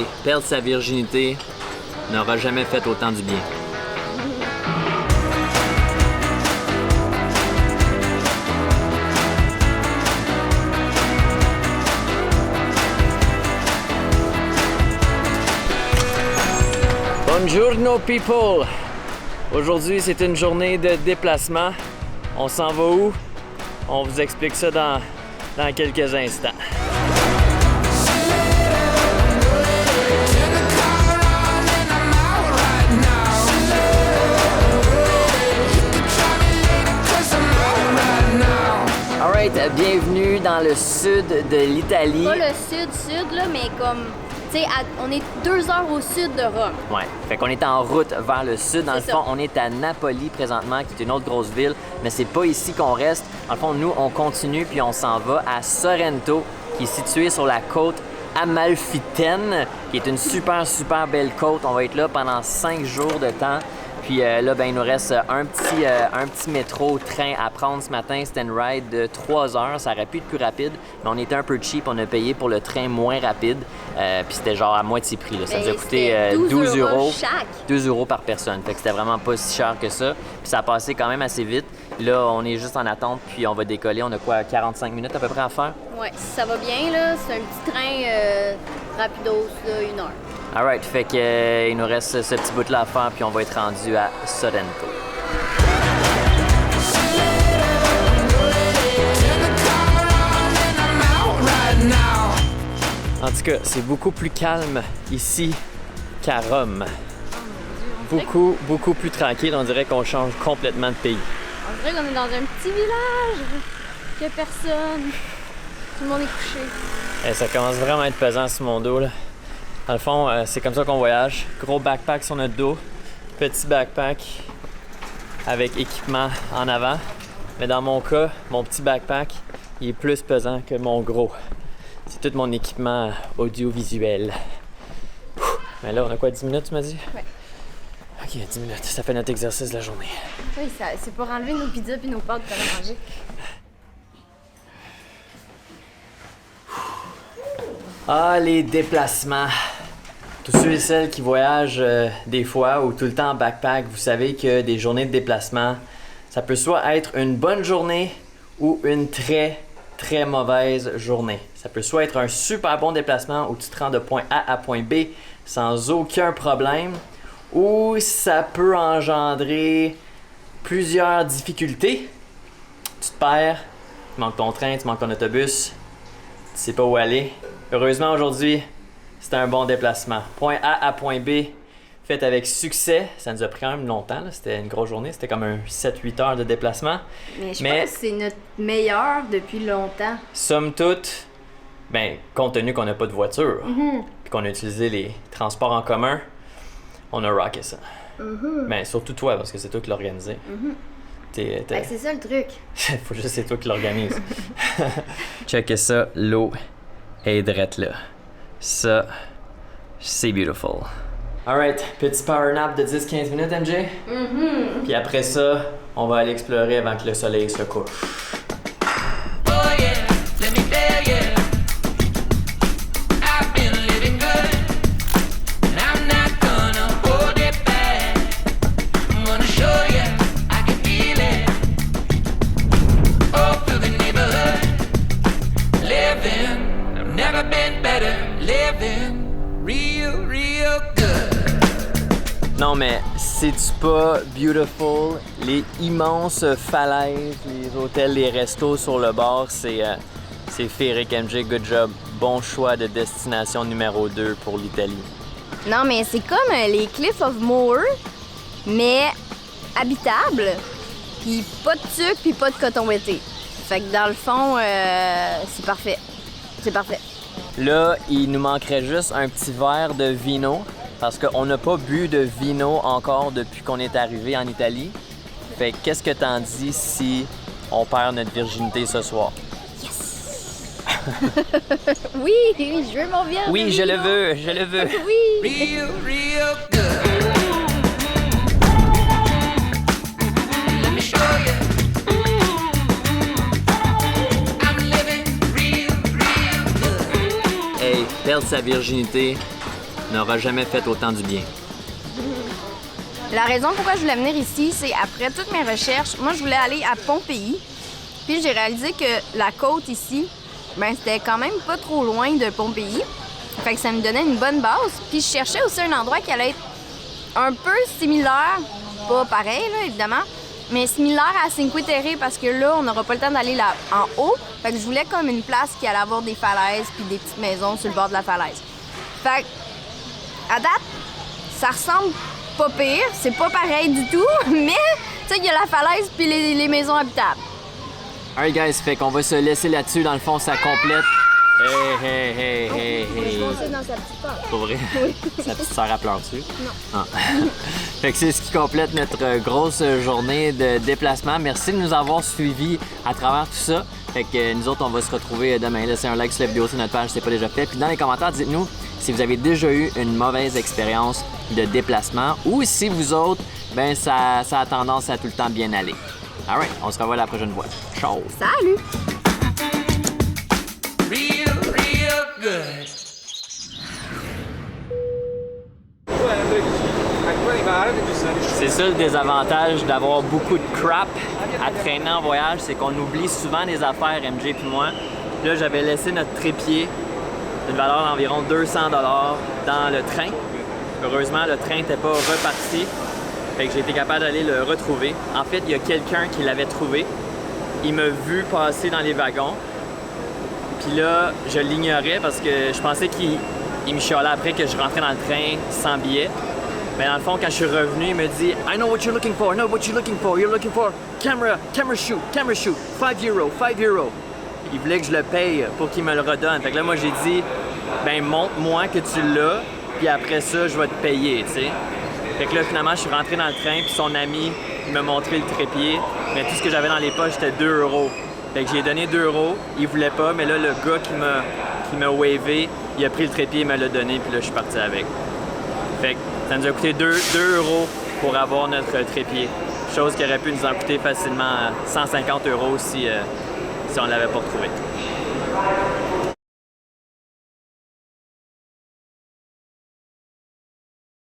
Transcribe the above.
Hey, perdre sa virginité n'aura jamais fait autant du bien. Buongiorno people! Aujourd'hui, c'est une journée de déplacement. On s'en va où? On vous explique ça dans quelques instants. Alright, bienvenue dans le sud de l'Italie. Pas le sud, là, mais comme... Tu sais, on est 2 heures au sud de Rome. Ouais, fait qu'on est en route vers le sud. Dans le fond, on est à Napoli présentement, qui est une autre grosse ville, mais c'est pas ici qu'on reste. Dans le fond, nous, on continue puis on s'en va à Sorrento, qui est situé sur la côte amalfitaine, qui est une super belle côte. On va être là pendant 5 jours de temps. Puis là, ben, il nous reste un petit métro-train à prendre ce matin. C'était une ride de 3 heures. Ça aurait pu être plus rapide, mais on était un peu cheap. On a payé pour le train moins rapide. Puis c'était genre à moitié prix. Là. Ça nous a coûté 12 euros. 12 euros par personne. Fait que c'était vraiment pas si cher que ça. Puis ça a passé quand même assez vite. Là, on est juste en attente, puis on va décoller. On a quoi, 45 minutes à peu près à faire? Ouais, si ça va bien, là, c'est un petit train rapidos, là, 1 heure. Alright, fait que il nous reste ce petit bout-là à faire, puis on va être rendu à Sorrento. En tout cas, c'est beaucoup plus calme ici qu'à Rome. Beaucoup plus tranquille. On dirait qu'on change complètement de pays. On dirait qu'on est dans un petit village, qu'il n'y a personne. Tout le monde est couché. Et ça commence vraiment à être pesant sur mon dos, là. Dans le fond, c'est comme ça qu'on voyage. Gros backpack sur notre dos, petit backpack avec équipement en avant. Mais dans mon cas, mon petit backpack, il est plus pesant que mon gros. C'est tout mon équipement audiovisuel. Mais là, on a quoi, 10 minutes, tu m'as dit? Ouais. OK, 10 minutes. Ça fait notre exercice de la journée. Oui, c'est pour enlever nos pizzas et nos pâtes qu'on a mangées. Ah, les déplacements. Tous ceux et celles qui voyagent des fois ou tout le temps en backpack, vous savez que des journées de déplacement, ça peut soit être une bonne journée ou une très mauvaise journée. Ça peut soit être un super bon déplacement où tu te rends de point A à point B sans aucun problème, ou ça peut engendrer plusieurs difficultés. Tu te perds, tu manques ton train, tu manques ton autobus, tu sais pas où aller. Heureusement, aujourd'hui, c'était un bon déplacement. Point A à point B, fait avec succès. Ça nous a pris quand même longtemps, là. C'était une grosse journée. C'était comme un 7-8 heures de déplacement. Mais je pense que c'est notre meilleur depuis longtemps. Somme toute, ben, compte tenu qu'on n'a pas de voiture, puis qu'on a utilisé les transports en commun, on a rocké ça. Ben, surtout toi, parce que c'est toi qui l'as organisé. Ben, c'est ça le truc. Faut juste que c'est toi qui l'organise. Checkez ça, l'eau est drette là. Ça, c'est beautiful. Alright, petit power nap de 10-15 minutes, MJ. Puis après ça, on va aller explorer avant que le soleil se couche. Non mais c'est-tu pas beautiful? Les immenses falaises, les hôtels, les restos sur le bord, c'est féerique, MJ, good job. Bon choix de destination numéro 2 pour l'Italie. Non, mais c'est comme les Cliffs of Moher, mais habitable, puis pas de sucre, puis pas de coton ouaté. Fait que dans le fond, c'est parfait. C'est parfait. Là, il nous manquerait juste un petit verre de vino, parce qu'on n'a pas bu de vino encore depuis qu'on est arrivé en Italie. Fait que qu'est-ce que t'en dis si on perd notre virginité ce soir? Yes! Oui, je veux mon verre. Oui, je le veux, je le veux. Oui! Real good. Let me show you. Hey, perdre sa virginité n'aura jamais fait autant du bien. La raison pourquoi je voulais venir ici, c'est après toutes mes recherches, moi je voulais aller à Pompéi. Puis j'ai réalisé que la côte ici, ben c'était quand même pas trop loin de Pompéi. Fait que ça me donnait une bonne base. Puis je cherchais aussi un endroit qui allait être un peu similaire, pas pareil là évidemment, mais similaire à Cinque Terre parce que là on n'aura pas le temps d'aller là en haut. Fait que je voulais comme une place qui allait avoir des falaises puis des petites maisons sur le bord de la falaise. Fait que, à date, ça ressemble pas pire, c'est pas pareil du tout, mais tu sais, il y a la falaise puis les maisons habitables. Alright guys, fait qu'on va se laisser là-dessus, dans le fond ça complète. Hey. Dans sa petite porte. Pour vrai? Oui. Sa petite sœur, elle pleure-tu? Non. Ah. Fait que c'est ce qui complète notre grosse journée de déplacement. Merci de nous avoir suivis à travers tout ça. Fait que nous autres, on va se retrouver demain. Laissez un like sur la vidéo sur notre page si c'est pas déjà fait. Puis dans les commentaires, dites-nous si vous avez déjà eu une mauvaise expérience de déplacement ou si vous autres, ben ça a tendance à tout le temps bien aller. Alright, on se revoit la prochaine fois. Ciao! Salut! Real good. C'est ça le désavantage d'avoir beaucoup de crap à traîner en voyage, c'est qu'on oublie souvent des affaires, MJ puis moi. Là, j'avais laissé notre trépied d'une valeur d'environ 200 $ dans le train. Heureusement, le train n'était pas reparti, fait que j'ai été capable d'aller le retrouver. En fait, il y a quelqu'un qui l'avait trouvé. Il m'a vu passer dans les wagons. Puis là, je l'ignorais parce que je pensais qu'il me chialait après que je rentrais dans le train sans billet. Mais dans le fond, quand je suis revenu, il me dit I know what you're looking for, I know what you're looking for. You're looking for camera shoot, 5 €. Il voulait que je le paye pour qu'il me le redonne. Fait que là, moi, j'ai dit ben montre-moi que tu l'as, puis après ça, je vais te payer, tu sais. Fait que là, finalement, je suis rentré dans le train, puis son ami, il m'a montré le trépied. Mais tout ce que j'avais dans les poches, c'était 2 €. Fait que j'ai donné 2 €, il voulait pas, mais là, le gars qui m'a wavé, il a pris le trépied, il me l'a donné, puis là, je suis parti avec. Fait que ça nous a coûté 2 € pour avoir notre trépied. Chose qui aurait pu nous en coûter facilement 150 € si on ne l'avait pas retrouvé.